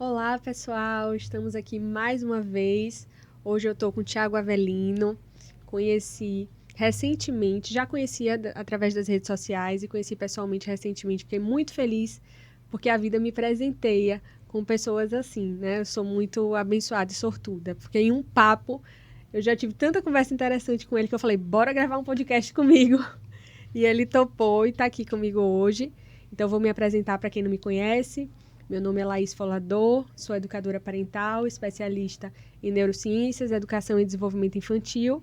Olá, pessoal! Estamos aqui mais uma vez. Hoje eu estou com o Thiago Avelino. Conheci recentemente, já conhecia através das redes sociais e conheci pessoalmente recentemente. Fiquei muito feliz porque a vida me presenteia com pessoas assim, né? Eu sou muito abençoada e sortuda, porque em um papo eu já tive tanta conversa interessante com ele que eu falei, bora gravar um podcast comigo. E ele topou e está aqui comigo hoje. Então, vou me apresentar para quem não me conhece. Meu nome é Laís Folador, sou educadora parental, especialista em neurociências, educação e desenvolvimento infantil.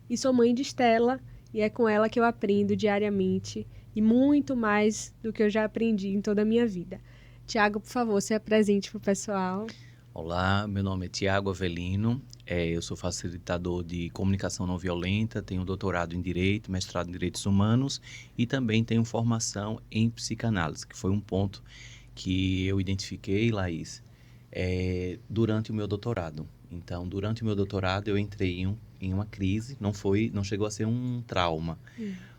E sou mãe de Estela, e é com ela que eu aprendo diariamente e muito mais do que eu já aprendi em toda a minha vida. Tiago, por favor, se apresente para o pessoal. Olá, meu nome é Tiago Avelino, eu sou facilitador de comunicação não violenta, tenho doutorado em Direito, mestrado em Direitos Humanos e também tenho formação em psicanálise, que foi um ponto que eu identifiquei, Laís, durante o meu doutorado. Então, durante o meu doutorado eu entrei em uma crise, não chegou a ser um trauma,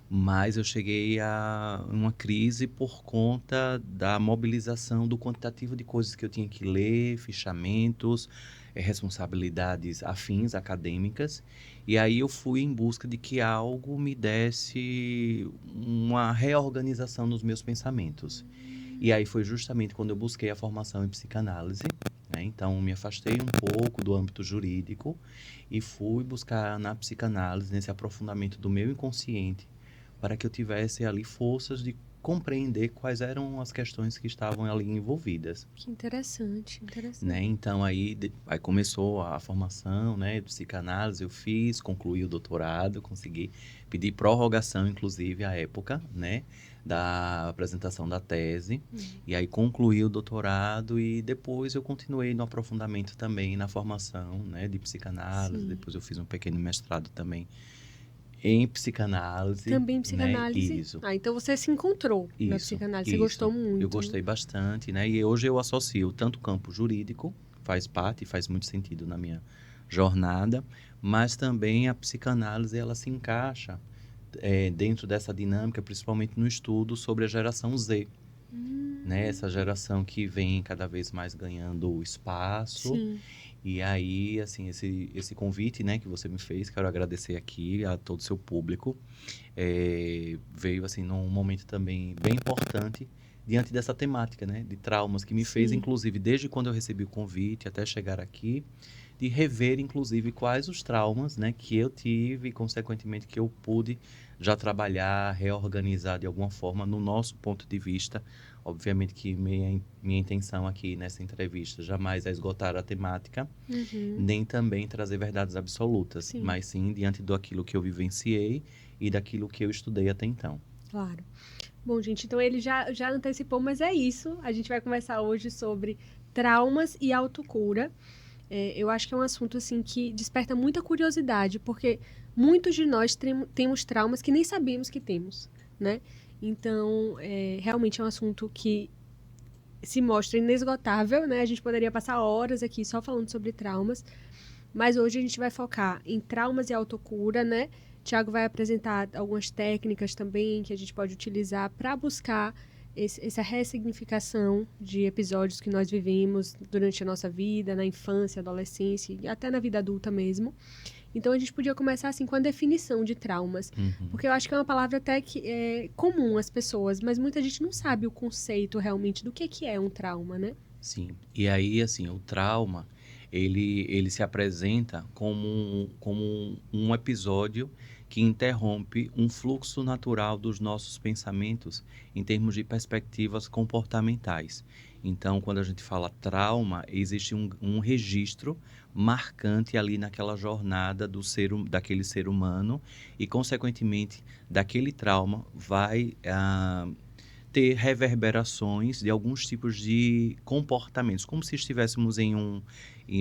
mas eu cheguei a uma crise por conta da mobilização do quantitativo de coisas que eu tinha que ler, fichamentos, responsabilidades afins acadêmicas. E aí eu fui em busca de que algo me desse uma reorganização nos meus pensamentos. E aí foi justamente quando eu busquei a formação em psicanálise, né? Então me afastei um pouco do âmbito jurídico e fui buscar na psicanálise, nesse aprofundamento do meu inconsciente, para que eu tivesse ali forças de compreender quais eram as questões que estavam ali envolvidas, Que interessante, né? interessante. Então aí começou a formação, né, de psicanálise, eu fiz, concluí o doutorado, consegui pedir prorrogação, inclusive, à época, né, da apresentação da tese, e aí concluí o doutorado e depois eu continuei no aprofundamento também na formação, né, de psicanálise, Sim. depois eu fiz um pequeno mestrado também em psicanálise, Também né, psicanálise. isso. Ah, então você se encontrou na Isso, psicanálise. Você gostou isso. Eu muito, né? gostei bastante, né? E hoje eu associo tanto o campo jurídico, faz parte, faz muito sentido na minha jornada, mas também a psicanálise, ela se encaixa dentro dessa dinâmica, principalmente no estudo sobre a geração Z, né? Essa geração que vem cada vez mais ganhando espaço. Sim. E aí, assim, esse convite, né, que você me fez, quero agradecer aqui a todo o seu público, veio assim num momento também bem importante diante dessa temática, né, de traumas, que me fez, Sim. inclusive, desde quando eu recebi o convite até chegar aqui, de rever, inclusive, quais os traumas, né, que eu tive e, consequentemente, que eu pude já trabalhar, reorganizar de alguma forma no nosso ponto de vista. Obviamente que minha intenção aqui nessa entrevista jamais é esgotar a temática, Uhum. nem também trazer verdades absolutas, Sim, mas sim diante daquilo que eu vivenciei e daquilo que eu estudei até então. claro. Bom, gente, então ele já antecipou, mas é isso. A gente vai conversar hoje sobre traumas e autocura. Eu acho que é um assunto assim que desperta muita curiosidade, porque muitos de nós temos traumas que nem sabemos que temos, né? Então, realmente é um assunto que se mostra inesgotável, né? A gente poderia passar horas aqui só falando sobre traumas, mas hoje a gente vai focar em traumas e autocura, né? Tiago vai apresentar algumas técnicas também que a gente pode utilizar para buscar essa ressignificação de episódios que nós vivemos durante a nossa vida, na infância, adolescência e até na vida adulta mesmo. Então a gente podia começar assim com a definição de traumas, Uhum. porque eu acho que é uma palavra até que é comum às pessoas, mas muita gente não sabe o conceito realmente do que é um trauma, né? Sim. E aí, assim, o trauma, ele se apresenta como um episódio que interrompe um fluxo natural dos nossos pensamentos em termos de perspectivas comportamentais. Então, quando a gente fala trauma, existe um registro marcante ali naquela jornada daquele ser humano e, consequentemente, daquele trauma vai ter reverberações de alguns tipos de comportamentos, como se estivéssemos em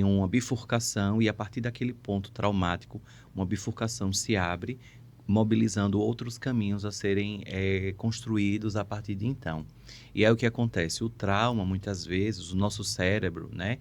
uma bifurcação e a partir daquele ponto traumático, uma bifurcação se abre, mobilizando outros caminhos a serem construídos a partir de então. E aí o que acontece? O trauma, muitas vezes, o nosso cérebro, né?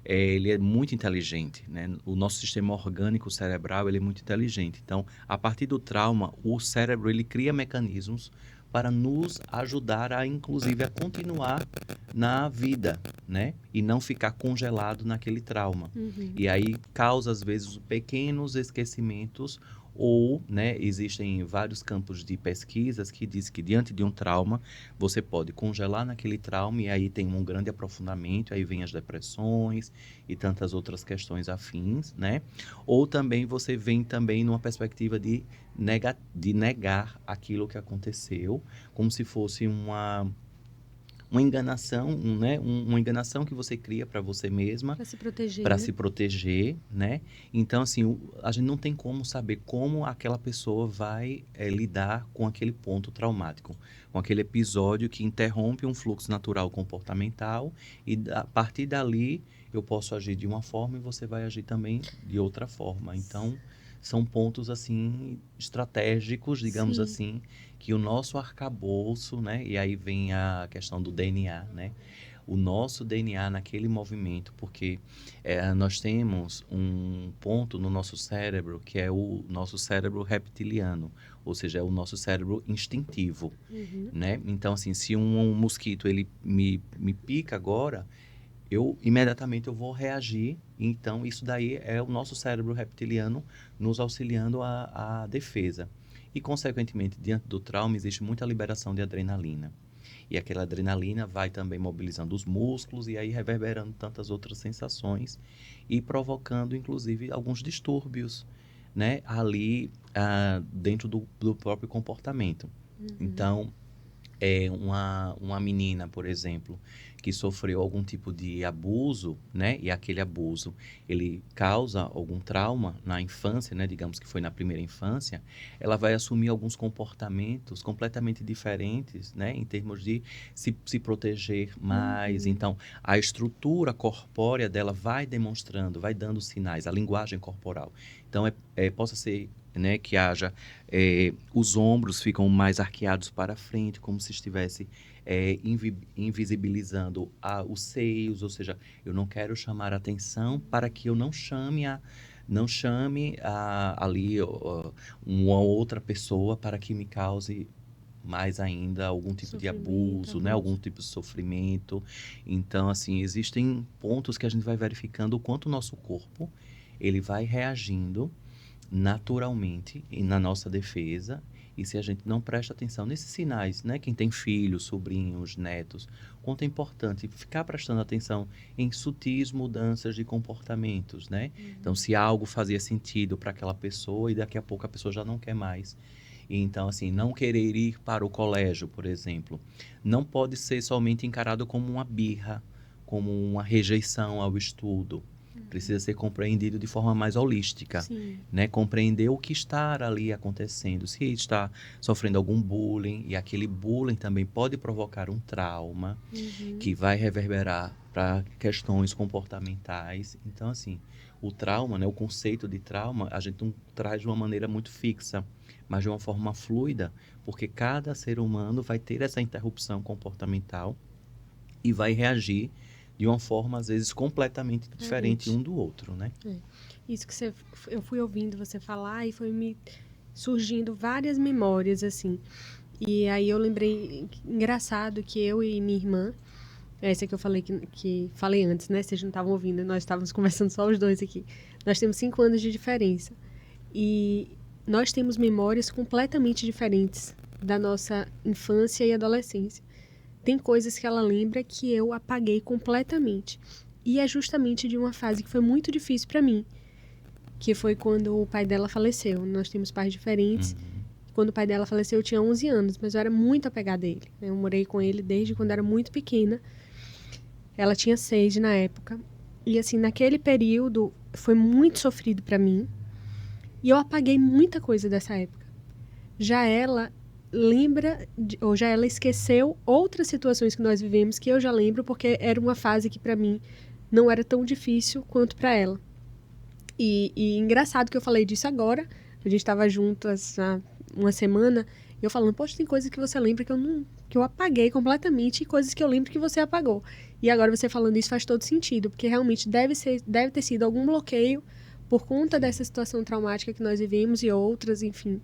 Ele é muito inteligente, né? O nosso sistema orgânico cerebral, ele é muito inteligente. Então, a partir do trauma, o cérebro, ele cria mecanismos para nos ajudar a, inclusive, a continuar na vida, né? E não ficar congelado naquele trauma. E aí causa, às vezes, pequenos esquecimentos ou, né, existem vários campos de pesquisas que diz que diante de um trauma, você pode congelar naquele trauma e aí tem um grande aprofundamento, aí vem as depressões e tantas outras questões afins, né? Ou também você vem também numa perspectiva de negar aquilo que aconteceu, como se fosse uma enganação, né? Uma enganação que você cria para você mesma, Para se proteger, para né? se proteger, né? Então, assim, a gente não tem como saber como aquela pessoa vai lidar com aquele ponto traumático, com aquele episódio que interrompe um fluxo natural comportamental e a partir dali eu posso agir de uma forma e você vai agir também de outra forma. Então, são pontos, assim, estratégicos, digamos Sim. assim, que o nosso arcabouço, né? E aí vem a questão do DNA, né? O nosso DNA naquele movimento, porque nós temos um ponto no nosso cérebro que é o nosso cérebro reptiliano, ou seja, é o nosso cérebro instintivo, né? Então, assim, se um mosquito ele me pica agora, imediatamente eu vou reagir. Então, isso daí é o nosso cérebro reptiliano nos auxiliando à defesa. E, consequentemente, diante do trauma, existe muita liberação de adrenalina. E aquela adrenalina vai também mobilizando os músculos e aí reverberando tantas outras sensações e provocando, inclusive, alguns distúrbios, né, ali dentro do próprio comportamento. Então, uma menina, por exemplo, que sofreu algum tipo de abuso, né? E aquele abuso, ele causa algum trauma na infância, né? Digamos que foi na primeira infância, ela vai assumir alguns comportamentos completamente diferentes, né? Em termos de se proteger mais. Então, a estrutura corpórea dela vai demonstrando, vai dando sinais, a linguagem corporal. Então, possa ser, né, que haja os ombros ficam mais arqueados para frente, como se estivesse invisibilizando os seios, ou seja, eu não quero chamar a atenção para que eu não chame ali uma outra pessoa para que me cause mais ainda algum tipo de Sofrimento, abuso, né? Algum abuso. tipo de sofrimento. Então, assim, existem pontos que a gente vai verificando o quanto o nosso corpo ele vai reagindo naturalmente e na nossa defesa. E se a gente não presta atenção nesses sinais, né? Quem tem filhos, sobrinhos, netos, quanto é importante ficar prestando atenção em sutis mudanças de comportamentos, né? Então, se algo fazia sentido para aquela pessoa e daqui a pouco a pessoa já não quer mais. E então, assim, não querer ir para o colégio, por exemplo, não pode ser somente encarado como uma birra, como uma rejeição ao estudo. Precisa ser compreendido de forma mais holística, Sim. né? Compreender o que está ali acontecendo. Se está sofrendo algum bullying, e aquele bullying também pode provocar um trauma que vai reverberar para questões comportamentais. Então, assim, o trauma, né, o conceito de trauma, a gente não traz de uma maneira muito fixa, mas de uma forma fluida, porque cada ser humano vai ter essa interrupção comportamental e vai reagir de uma forma, às vezes, completamente diferente um do outro, né? Isso que eu fui ouvindo você falar e foi me surgindo várias memórias, assim. E aí eu lembrei, engraçado, que eu e minha irmã, essa que eu falei que falei antes, né? Vocês não estavam ouvindo, nós estávamos conversando só os dois aqui. Nós temos 5 anos de diferença. E nós temos memórias completamente diferentes da nossa infância e adolescência. Tem coisas que ela lembra que eu apaguei completamente. E é justamente de uma fase que foi muito difícil para mim, que foi quando o pai dela faleceu. Nós temos pais diferentes. Quando o pai dela faleceu, eu tinha 11 anos, mas eu era muito apegada a ele. Eu morei com ele desde quando era muito pequena. Ela tinha 6 na época. E assim, naquele período, foi muito sofrido para mim. E eu apaguei muita coisa dessa época. Já ela lembra, ou já ela esqueceu outras situações que nós vivemos que eu já lembro, porque era uma fase que para mim não era tão difícil quanto para ela. E engraçado que eu falei disso agora, a gente estava juntas há uma semana, e eu falando, poxa, tem coisas que você lembra que eu apaguei completamente e coisas que eu lembro que você apagou. E agora você falando isso faz todo sentido, porque realmente deve ter sido algum bloqueio por conta dessa situação traumática que nós vivemos e outras, enfim.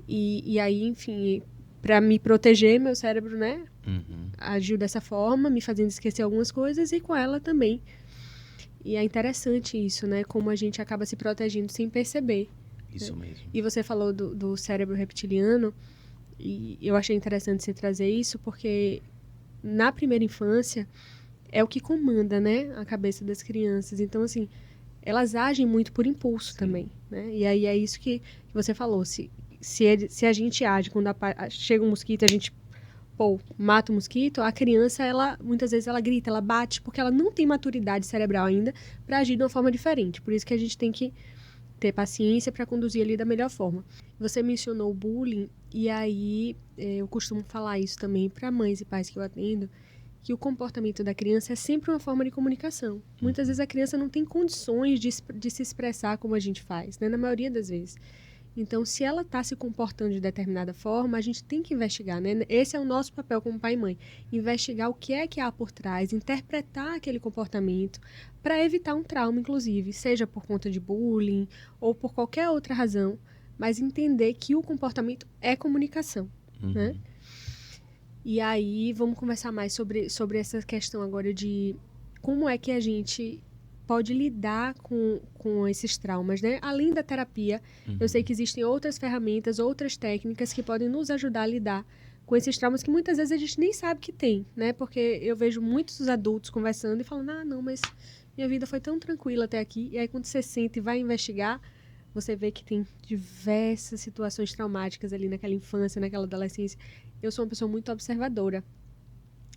E aí, enfim, para me proteger, meu cérebro, né, Uhum. agiu dessa forma, me fazendo esquecer algumas coisas e com ela também. E é interessante isso, né, como a gente acaba se protegendo sem perceber. Isso mesmo. E você falou do cérebro reptiliano, e eu achei interessante você trazer isso, porque na primeira infância é o que comanda, né, a cabeça das crianças. Então, assim, elas agem muito por impulso Sim. também, né? E aí é isso que você falou. Se a gente age quando chega um mosquito, a gente mata o mosquito, a criança, ela muitas vezes ela grita, ela bate, porque ela não tem maturidade cerebral ainda para agir de uma forma diferente. Por isso que a gente tem que ter paciência para conduzir ali da melhor forma. Você mencionou o bullying, e aí eu costumo falar isso também para mães e pais que eu atendo, que o comportamento da criança é sempre uma forma de comunicação. Muitas vezes a criança não tem condições de se expressar como a gente faz, né? Na maioria das vezes. Então, se ela está se comportando de determinada forma, a gente tem que investigar, né? Esse é o nosso papel como pai e mãe. Investigar o que é que há por trás, interpretar aquele comportamento para evitar um trauma, inclusive, seja por conta de bullying ou por qualquer outra razão, mas entender que o comportamento é comunicação, né? Uhum. E aí, vamos conversar mais sobre essa questão agora de como é que a gente pode lidar com esses traumas, né? Além da terapia, eu sei que existem outras ferramentas, outras técnicas que podem nos ajudar a lidar com esses traumas que muitas vezes a gente nem sabe que tem, né? Porque eu vejo muitos adultos conversando e falando, não, mas minha vida foi tão tranquila até aqui. E aí, quando você senta e vai investigar, você vê que tem diversas situações traumáticas ali naquela infância, naquela adolescência. Eu sou uma pessoa muito observadora.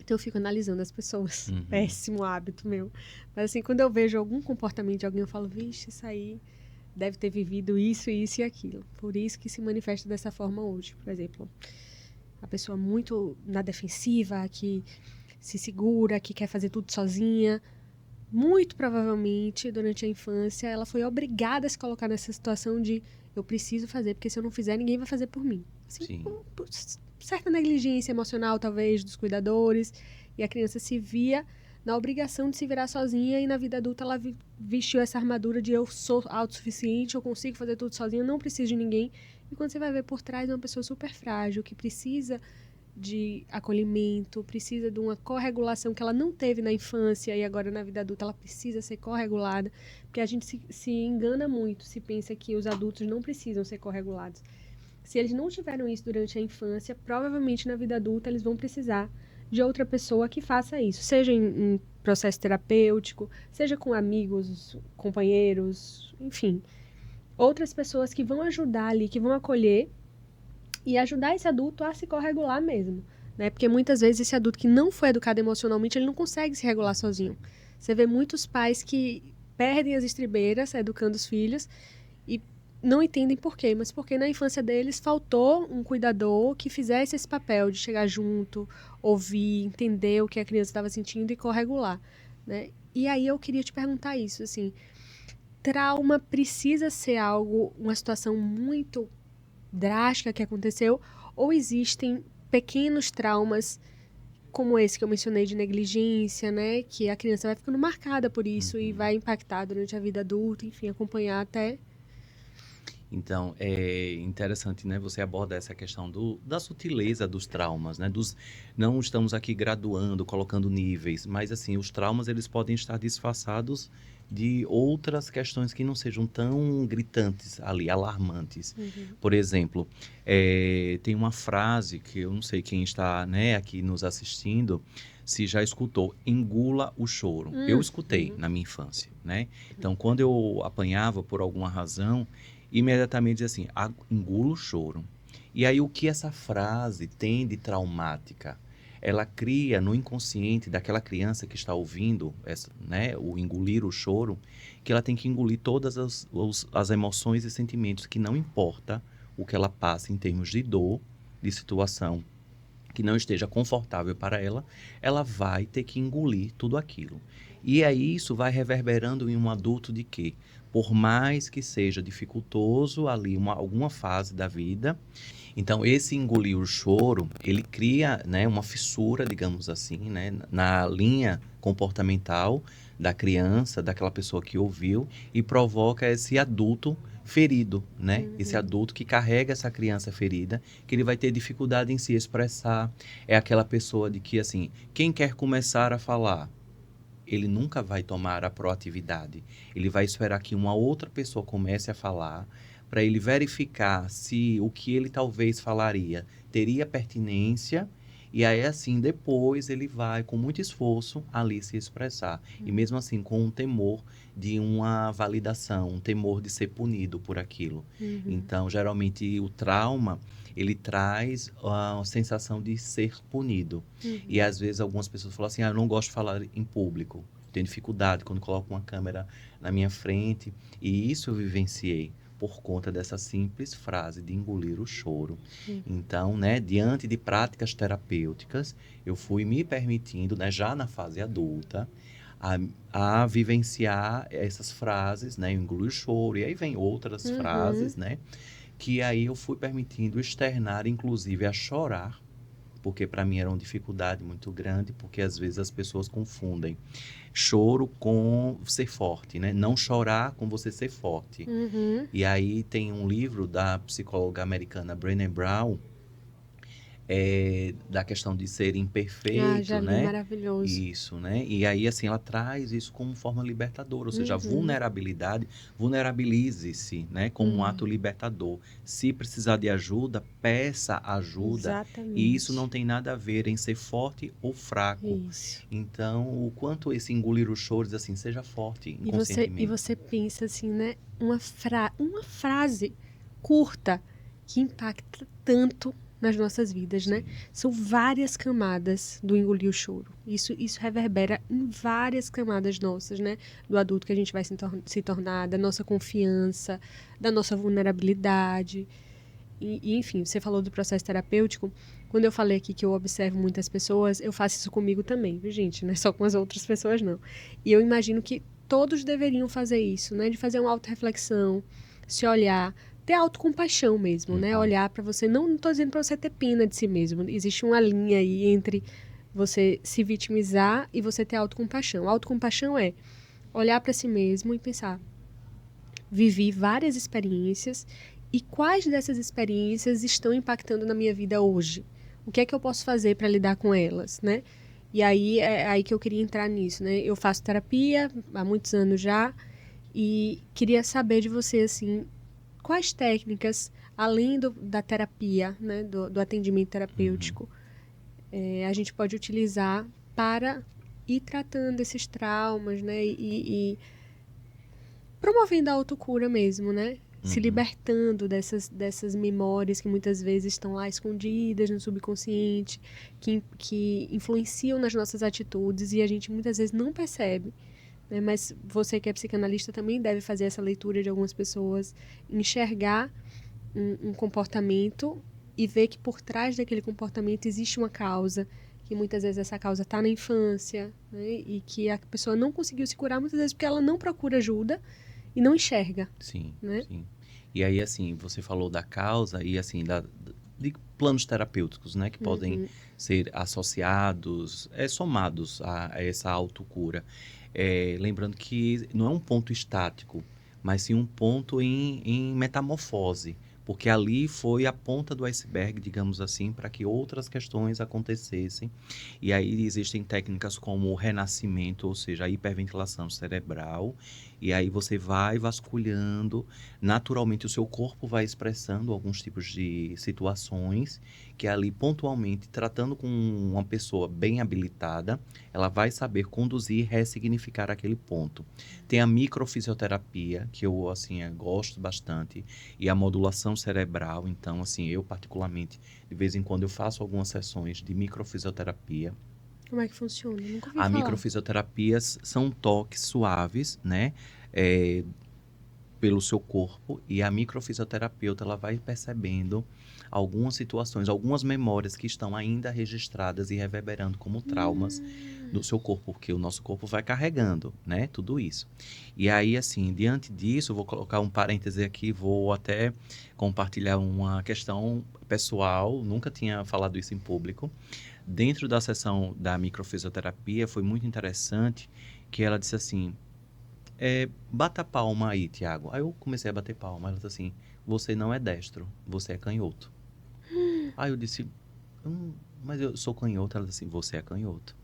Então eu fico analisando as pessoas. Uhum. Péssimo hábito meu. Mas assim, quando eu vejo algum comportamento de alguém, eu falo, vixe, isso aí deve ter vivido isso, isso e aquilo. Por isso que se manifesta dessa forma hoje. Por exemplo, a pessoa muito na defensiva, que se segura, que quer fazer tudo sozinha. Muito provavelmente, durante a infância, ela foi obrigada a se colocar nessa situação de eu preciso fazer, porque se eu não fizer, ninguém vai fazer por mim. Assim, por certa negligência emocional, talvez, dos cuidadores. E a criança se via na obrigação de se virar sozinha e na vida adulta ela vestiu essa armadura de eu sou autossuficiente, eu consigo fazer tudo sozinha, não preciso de ninguém. E quando você vai ver por trás, é uma pessoa super frágil, que precisa de acolhimento, precisa de uma corregulação que ela não teve na infância e agora na vida adulta ela precisa ser corregulada, porque a gente se engana muito se pensa que os adultos não precisam ser corregulados. Se eles não tiveram isso durante a infância, provavelmente na vida adulta eles vão precisar de outra pessoa que faça isso, seja em processo terapêutico, seja com amigos, companheiros, enfim, outras pessoas que vão ajudar ali, que vão acolher e ajudar esse adulto a se corregular mesmo, né? Porque muitas vezes esse adulto que não foi educado emocionalmente, ele não consegue se regular sozinho. Você vê muitos pais que perdem as estribeiras educando os filhos e não entendem por quê, mas porque na infância deles faltou um cuidador que fizesse esse papel de chegar junto, ouvir, entender o que a criança estava sentindo e corregular, né? E aí eu queria te perguntar isso, assim, trauma precisa ser algo, uma situação muito drástica que aconteceu, ou existem pequenos traumas como esse que eu mencionei de negligência, né, que a criança vai ficando marcada por isso e vai impactar durante a vida adulta, enfim, acompanhar até. Então, é interessante, né, você aborda essa questão da sutileza dos traumas, né, não estamos aqui graduando, colocando níveis, mas assim, os traumas eles podem estar disfarçados de outras questões que não sejam tão gritantes ali, alarmantes. Por exemplo, tem uma frase que eu não sei quem está, né, aqui nos assistindo, se já escutou, engula o choro. Eu escutei na minha infância, né? Então, quando eu apanhava por alguma razão, imediatamente diz assim, engula o choro. E aí o que essa frase tem de traumática? Ela cria no inconsciente daquela criança que está ouvindo né, o engolir o choro, que ela tem que engolir todas as emoções e sentimentos, que não importa o que ela passa em termos de dor, de situação que não esteja confortável para ela, ela vai ter que engolir tudo aquilo. E aí isso vai reverberando em um adulto de que, por mais que seja dificultoso ali alguma fase da vida, então esse engolir o choro, ele cria, né, uma fissura, digamos assim, né, na linha comportamental da criança, daquela pessoa que ouviu, e provoca esse adulto ferido, né? Esse adulto que carrega essa criança ferida, que ele vai ter dificuldade em se expressar. É aquela pessoa de que, assim, quem quer começar a falar, ele nunca vai tomar a proatividade. Ele vai esperar que uma outra pessoa comece a falar para ele verificar se o que ele talvez falaria teria pertinência. E aí, assim, depois ele vai, com muito esforço, ali se expressar. E mesmo assim, com um temor de uma validação, um temor de ser punido por aquilo. Então, geralmente, o trauma, ele traz a sensação de ser punido. E às vezes algumas pessoas falam assim, eu não gosto de falar em público. Tenho dificuldade quando coloco uma câmera na minha frente. E isso eu vivenciei por conta dessa simples frase de engolir o choro. Então, né, diante de práticas terapêuticas, eu fui me permitindo, né, já na fase adulta, a vivenciar essas frases, né, engolir o choro. E aí vem outras frases, né, que aí eu fui permitindo externar, inclusive a chorar, porque para mim era uma dificuldade muito grande, porque às vezes as pessoas confundem choro com ser forte, né? Não chorar com você ser forte. E aí tem um livro da psicóloga americana Brené Brown, da questão de ser Ah, já imperfeito, li, né? maravilhoso. Isso, né? E aí, assim, ela traz isso como forma libertadora, ou seja, a vulnerabilidade, vulnerabilize-se, né? Como um ato libertador. Se precisar de ajuda, peça ajuda. E isso não Exatamente. tem nada a ver em ser forte ou fraco. Isso. Então, o quanto esse engolir os choros, assim, seja forte E inconscientemente. você pensa assim, né? Uma frase curta que impacta tanto nas nossas vidas, né? Sim, São várias camadas do engolir o choro. Isso reverbera em várias camadas nossas, né? Do adulto que a gente vai se tornar, da nossa confiança, da nossa vulnerabilidade. Enfim, você falou do processo terapêutico. Quando eu falei aqui que eu observo muitas pessoas, eu faço isso comigo também, viu, gente? Não é só com as outras pessoas, não. E eu imagino que todos deveriam fazer isso, né? De fazer uma autorreflexão, se olhar, ter autocompaixão mesmo, né? Olhar para você. Não tô dizendo para você ter pena de si mesmo. Existe uma linha aí entre você se vitimizar e você ter autocompaixão. Autocompaixão é olhar para si mesmo e pensar: vivi várias experiências e quais dessas experiências estão impactando na minha vida hoje? O que é que eu posso fazer para lidar com elas, né? E aí é aí que eu queria entrar nisso, né? Eu faço terapia há muitos anos já e queria saber de você, assim, quais técnicas, além da terapia, né, do atendimento terapêutico, a gente pode utilizar para ir tratando esses traumas, né? E promovendo a autocura mesmo, né? Se libertando dessas memórias que muitas vezes estão lá escondidas no subconsciente, que influenciam nas nossas atitudes e a gente muitas vezes não percebe. Né? Mas você que é psicanalista também deve fazer essa leitura de algumas pessoas, enxergar um comportamento e ver que por trás daquele comportamento existe uma causa, que muitas vezes essa causa está na infância, né? E que a pessoa não conseguiu se curar muitas vezes porque ela não procura ajuda e não enxerga, sim, né? sim. E aí, assim, você falou da causa e, assim, de planos terapêuticos, né? Que podem ser associados, somados a essa autocura. Lembrando que não é um ponto estático, mas sim um ponto em metamorfose. Porque ali foi a ponta do iceberg, digamos assim, para que outras questões acontecessem. E aí existem técnicas como o renascimento, ou seja, a hiperventilação cerebral. E aí você vai vasculhando, naturalmente o seu corpo vai expressando alguns tipos de situações que ali pontualmente, tratando com uma pessoa bem habilitada, ela vai saber conduzir e ressignificar aquele ponto. Tem a microfisioterapia, que eu assim gosto bastante, e a modulação cerebral. Então, assim, eu particularmente, de vez em quando eu faço algumas sessões de microfisioterapia. Como é que funciona? Nunca ouvi A falar. microfisioterapias são toques suaves, né? É, pelo seu corpo, e a microfisioterapeuta ela vai percebendo algumas situações, algumas memórias que estão ainda registradas e reverberando como traumas no seu corpo, porque o nosso corpo vai carregando, né, tudo isso. E aí, assim, diante disso, eu vou colocar um parêntese aqui, vou até compartilhar uma questão pessoal, nunca tinha falado isso em público. Dentro da sessão da microfisioterapia, foi muito interessante que ela disse assim, bata a palma aí, Tiago. Aí eu comecei a bater palma. Ela disse assim, você não é destro, você é canhoto. Aí eu disse, mas eu sou canhoto. Ela disse assim, você é canhoto.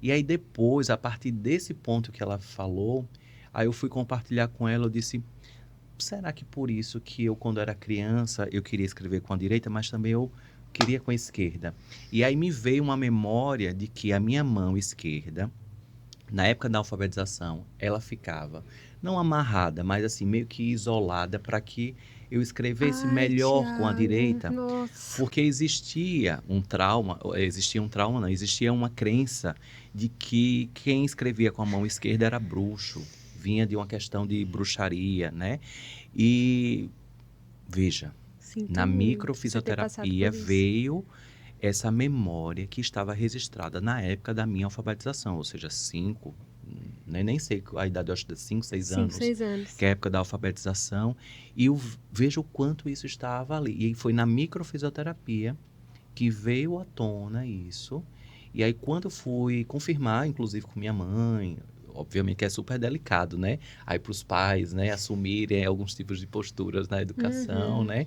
E aí depois, a partir desse ponto que ela falou, aí eu fui compartilhar com ela, eu disse, será que por isso que eu, quando era criança, eu queria escrever com a direita, mas também eu queria com a esquerda? E aí me veio uma memória de que a minha mão esquerda, na época da alfabetização, ela ficava não amarrada, mas assim, meio que isolada para que eu escrevesse Ai, melhor com a Tiago, direita, nossa. porque existia uma crença de que quem escrevia com a mão esquerda era bruxo, vinha de uma questão de bruxaria, né? E veja, Sinto na muito você ter passado microfisioterapia por isso. veio essa memória que estava registrada na época da minha alfabetização, ou seja, nem sei a idade, eu acho de 5, 6 5, anos, 6 anos. que é a época da alfabetização, e eu vejo o quanto isso estava ali. E foi na microfisioterapia que veio à tona isso, e aí quando eu fui confirmar, inclusive com minha mãe, obviamente que é super delicado, né? Aí para os pais, né, assumirem alguns tipos de posturas na educação, Uhum. né?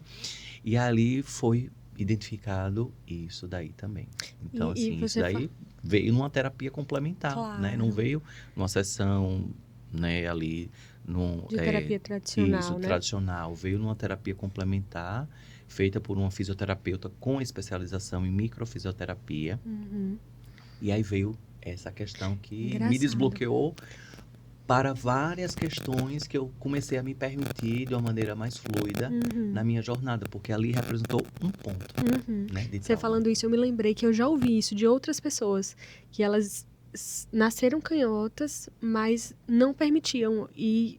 E ali foi identificado isso daí também. Então, E assim, isso você daí veio numa terapia complementar, né? Não claro, veio numa sessão, né, ali, de terapia isso, tradicional, né? tradicional. Veio numa terapia complementar, feita por uma fisioterapeuta com especialização em microfisioterapia. Uhum. E aí veio essa questão que me Engraçado. desbloqueou para várias questões que eu comecei a me permitir de uma maneira mais fluida Uhum. na minha jornada, porque ali representou um ponto, Uhum. né, de Você trauma. falando isso, eu me lembrei que eu já ouvi isso de outras pessoas, que elas nasceram canhotas, mas não permitiam e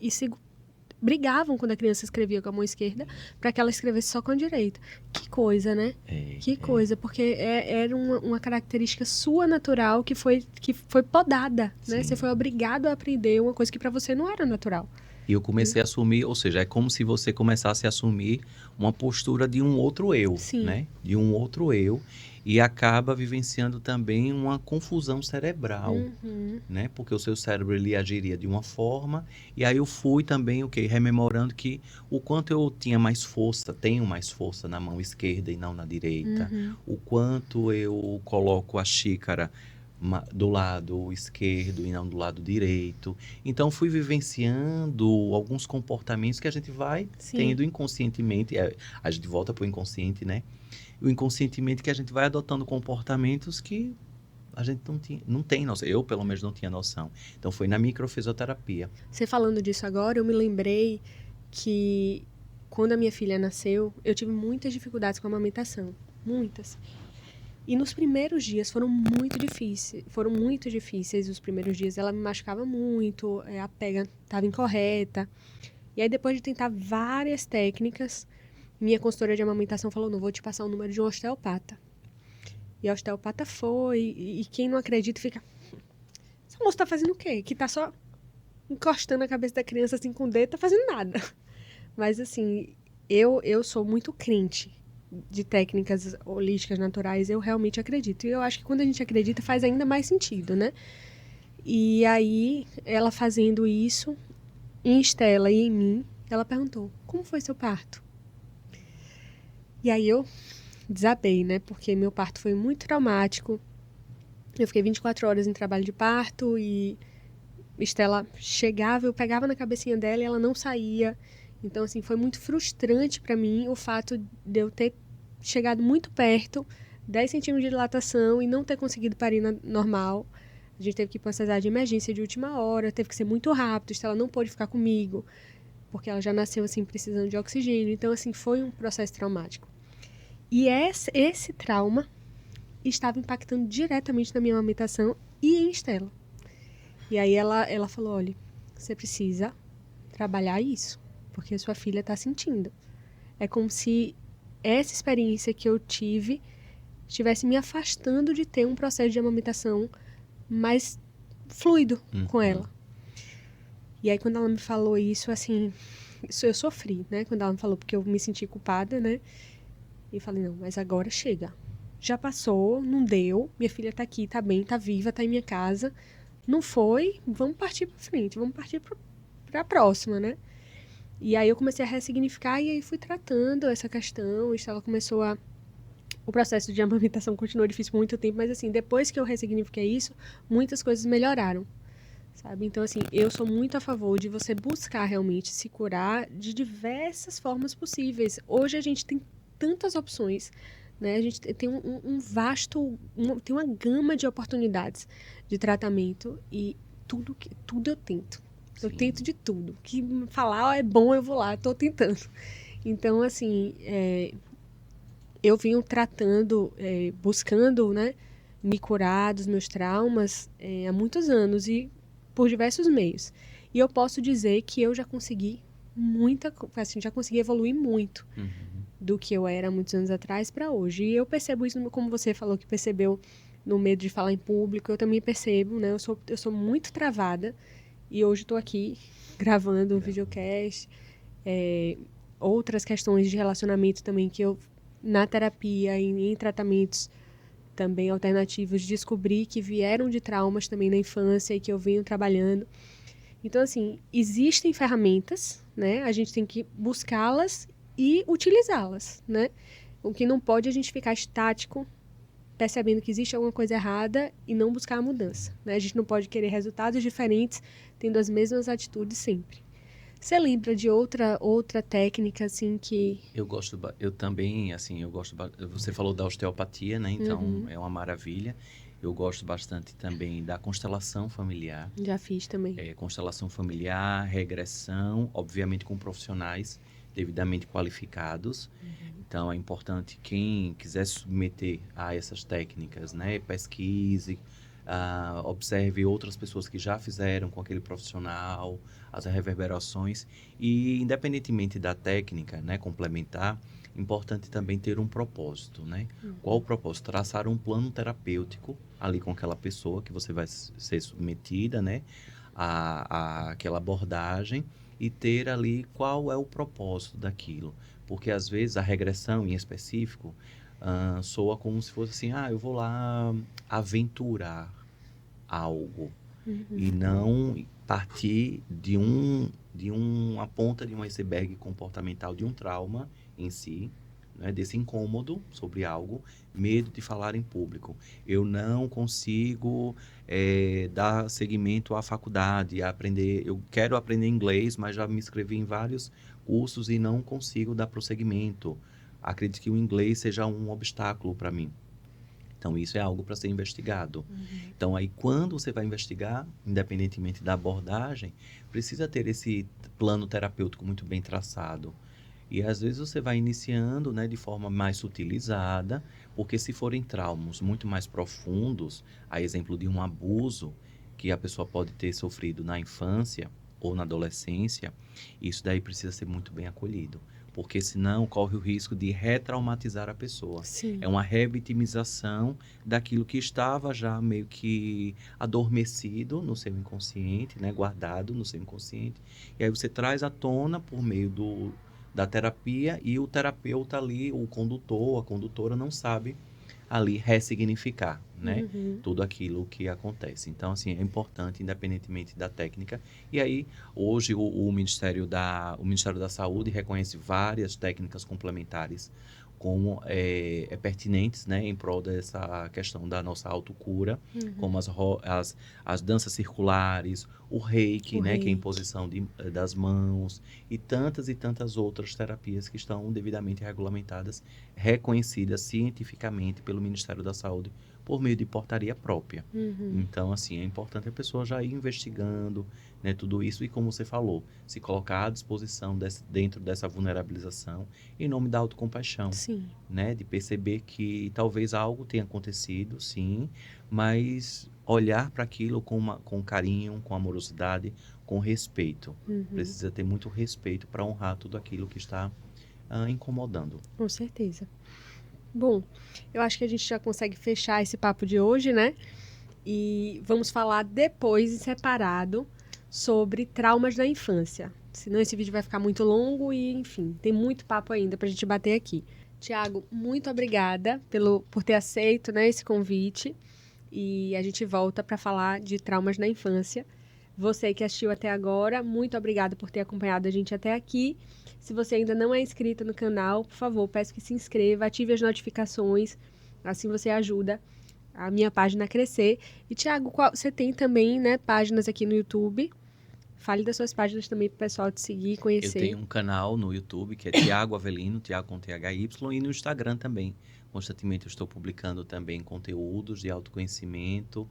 brigavam quando a criança escrevia com a mão esquerda para que ela escrevesse só com a direita. Que coisa, né? Que coisa, porque era uma característica sua natural que foi podada, né? Você Sim. foi obrigado a aprender uma coisa que para você não era natural. E eu comecei a assumir, ou seja, é como se você começasse a assumir uma postura de um outro eu, Sim. né? De um outro eu, e acaba vivenciando também uma confusão cerebral, Uhum. né? Porque o seu cérebro ele agiria de uma forma, e aí eu fui também, rememorando que o quanto eu tinha mais força, tenho mais força na mão esquerda e não na direita, Uhum. o quanto eu coloco a xícara do lado esquerdo e não do lado direito. Então fui vivenciando alguns comportamentos que a gente vai Sim. tendo inconscientemente, a gente volta para o inconsciente, né? O inconscientemente que a gente vai adotando comportamentos que a gente não tem noção. Eu, pelo menos, não tinha noção. Então, foi na microfisioterapia. Você falando disso agora, eu me lembrei que quando a minha filha nasceu, eu tive muitas dificuldades com a amamentação. Muitas. E nos primeiros dias foram muito difíceis. Foram muito difíceis os primeiros dias. Ela me machucava muito, a pega estava incorreta. E aí, depois de tentar várias técnicas, minha consultora de amamentação falou: não, vou te passar o número de um osteopata. E a osteopata foi, e quem não acredita fica: essa moça tá fazendo o quê? Que tá só encostando a cabeça da criança assim com o dedo, tá fazendo nada. Mas assim, eu sou muito crente de técnicas holísticas naturais, eu realmente acredito. E eu acho que quando a gente acredita faz ainda mais sentido, né? E aí, ela fazendo isso, em Estela e em mim, ela perguntou: como foi seu parto? E aí eu desabei, né? Porque meu parto foi muito traumático. Eu fiquei 24 horas em trabalho de parto e Estela chegava, eu pegava na cabecinha dela e ela não saía. Então, assim, foi muito frustrante para mim o fato de eu ter chegado muito perto, 10 centímetros de dilatação e não ter conseguido parir normal. A gente teve que ir para uma cesárea de emergência de última hora, teve que ser muito rápido, Estela não pôde ficar comigo, porque ela já nasceu, assim, precisando de oxigênio. Então, assim, foi um processo traumático. E esse trauma estava impactando diretamente na minha amamentação e em Estela. E aí ela falou: olha, você precisa trabalhar isso, porque a sua filha está sentindo. É como se essa experiência que eu tive estivesse me afastando de ter um processo de amamentação mais fluido com ela. E aí quando ela me falou isso, assim, eu sofri, né? Quando ela me falou, porque eu me senti culpada, né? E falei: não, mas agora chega. Já passou, não deu, minha filha tá aqui, tá bem, tá viva, tá em minha casa. Não foi, vamos partir para frente, vamos partir para a próxima, né? E aí eu comecei a ressignificar e aí fui tratando essa questão. Ela começou a... O processo de amamentação continuou difícil por muito tempo, mas assim, depois que eu ressignifiquei isso, muitas coisas melhoraram, sabe? Então, assim, eu sou muito a favor de você buscar realmente se curar de diversas formas possíveis. Hoje a gente tem tantas opções, né? A gente tem tem uma gama de oportunidades de tratamento e tudo eu tento. Eu Sim. tento de tudo. Que falar é bom, eu vou lá, tô tentando. Então, assim, eu venho tratando, buscando, né, me curar dos meus traumas há muitos anos e por diversos meios. E eu posso dizer que eu já consegui já consegui evoluir muito do que eu era muitos anos atrás para hoje. E eu percebo isso, como você falou que percebeu no medo de falar em público, eu também percebo, né? Eu sou muito travada e hoje estou aqui gravando um videocast, outras questões de relacionamento também que eu, na terapia e em tratamentos também alternativos, descobri que vieram de traumas também na infância e que eu venho trabalhando. Então, assim, existem ferramentas, né? A gente tem que buscá-las e utilizá-las, né? O que não pode é a gente ficar estático, percebendo que existe alguma coisa errada e não buscar a mudança, né? A gente não pode querer resultados diferentes tendo as mesmas atitudes sempre. Você lembra de outra técnica, assim, que... Eu também, assim, você falou da osteopatia, né? Então, é uma maravilha. Eu gosto bastante também da constelação familiar. Já fiz também. Constelação familiar, regressão, obviamente com profissionais devidamente qualificados. Então, é importante quem quiser se submeter a essas técnicas, né? Pesquise, observe outras pessoas que já fizeram com aquele profissional, as reverberações. E, independentemente da técnica, né, complementar, importante também ter um propósito, né? Qual o propósito? Traçar um plano terapêutico ali com aquela pessoa que você vai ser submetida, né, a aquela abordagem e ter ali qual é o propósito daquilo. Porque, às vezes, a regressão em específico soa como se fosse assim, eu vou lá aventurar algo e não partir de uma ponta de um iceberg comportamental de um trauma em si, né, desse incômodo sobre algo, medo de falar em público. Eu não consigo dar seguimento à faculdade, aprender. Eu quero aprender inglês, mas já me inscrevi em vários cursos e não consigo dar prosseguimento. Acredito que o inglês seja um obstáculo para mim. Então, isso é algo para ser investigado. Então, aí, quando você vai investigar, independentemente da abordagem, precisa ter esse plano terapêutico muito bem traçado. E, às vezes, você vai iniciando, né, de forma mais sutilizada, porque se forem traumas muito mais profundos, a exemplo de um abuso que a pessoa pode ter sofrido na infância ou na adolescência, isso daí precisa ser muito bem acolhido. Porque senão corre o risco de retraumatizar a pessoa. Sim. É uma revitimização daquilo que estava já meio que adormecido no seu inconsciente, né? Guardado no seu inconsciente. E aí você traz à tona por meio da terapia e o terapeuta ali, o condutor, a condutora não sabe ali ressignificar, né? Tudo aquilo que acontece. Então, assim, é importante, independentemente da técnica. E aí, hoje, o Ministério da Saúde reconhece várias técnicas complementares como pertinentes, né, em prol dessa questão da nossa autocura, como as danças circulares, o reiki, né, que é a imposição das mãos, e tantas outras terapias que estão devidamente regulamentadas, reconhecidas cientificamente pelo Ministério da Saúde por meio de portaria própria. Então, assim, é importante a pessoa já ir investigando, né, tudo isso e, como você falou, se colocar à disposição dentro dessa vulnerabilização em nome da autocompaixão. Sim. Né, de perceber que talvez algo tenha acontecido, sim, mas olhar para aquilo com carinho, com amorosidade, com respeito. Precisa ter muito respeito para honrar tudo aquilo que está incomodando. Com certeza. Bom, eu acho que a gente já consegue fechar esse papo de hoje, né? E vamos falar depois, em separado, sobre traumas da infância. Senão esse vídeo vai ficar muito longo e, enfim, tem muito papo ainda pra gente bater aqui. Tiago, muito obrigada por ter aceito, né, esse convite. e a gente volta para falar de traumas na infância. Você que assistiu até agora, muito obrigada por ter acompanhado a gente até aqui. Se você ainda não é inscrito no canal, por favor, peço que se inscreva, ative as notificações, assim você ajuda a minha página a crescer. E, Thiago, você tem também, né, páginas aqui no YouTube? Fale das suas páginas também para o pessoal te seguir, Eu conhecer. tenho um canal no YouTube que é Tiago Avelino, Tiago com THY, e no Instagram também. Constantemente eu estou publicando também conteúdos de autoconhecimento.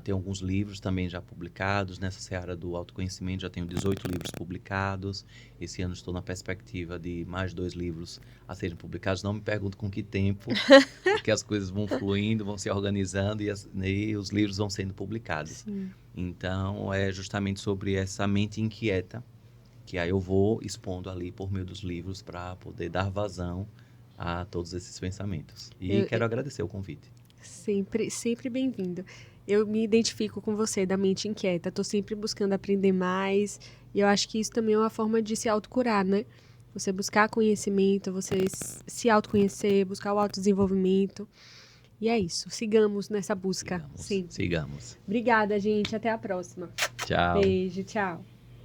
Tem alguns livros também já publicados. Nessa seara do autoconhecimento já tenho 18 livros publicados. Esse ano estou na perspectiva de mais 2 livros a serem publicados. Não me pergunto com que tempo, porque as coisas vão fluindo, vão se organizando e os livros vão sendo publicados. Sim. Então, é justamente sobre essa mente inquieta que aí eu vou expondo ali por meio dos livros para poder dar vazão a todos esses pensamentos. E quero agradecer o convite. Sempre bem-vindo. Eu me identifico com você, da mente inquieta. Estou sempre buscando aprender mais. E eu acho que isso também é uma forma de se autocurar, né? Você buscar conhecimento, você se autoconhecer, buscar o autodesenvolvimento. E é isso. Sigamos nessa busca sempre. Sigamos. Obrigada, gente. Até a próxima. Tchau. Beijo, tchau.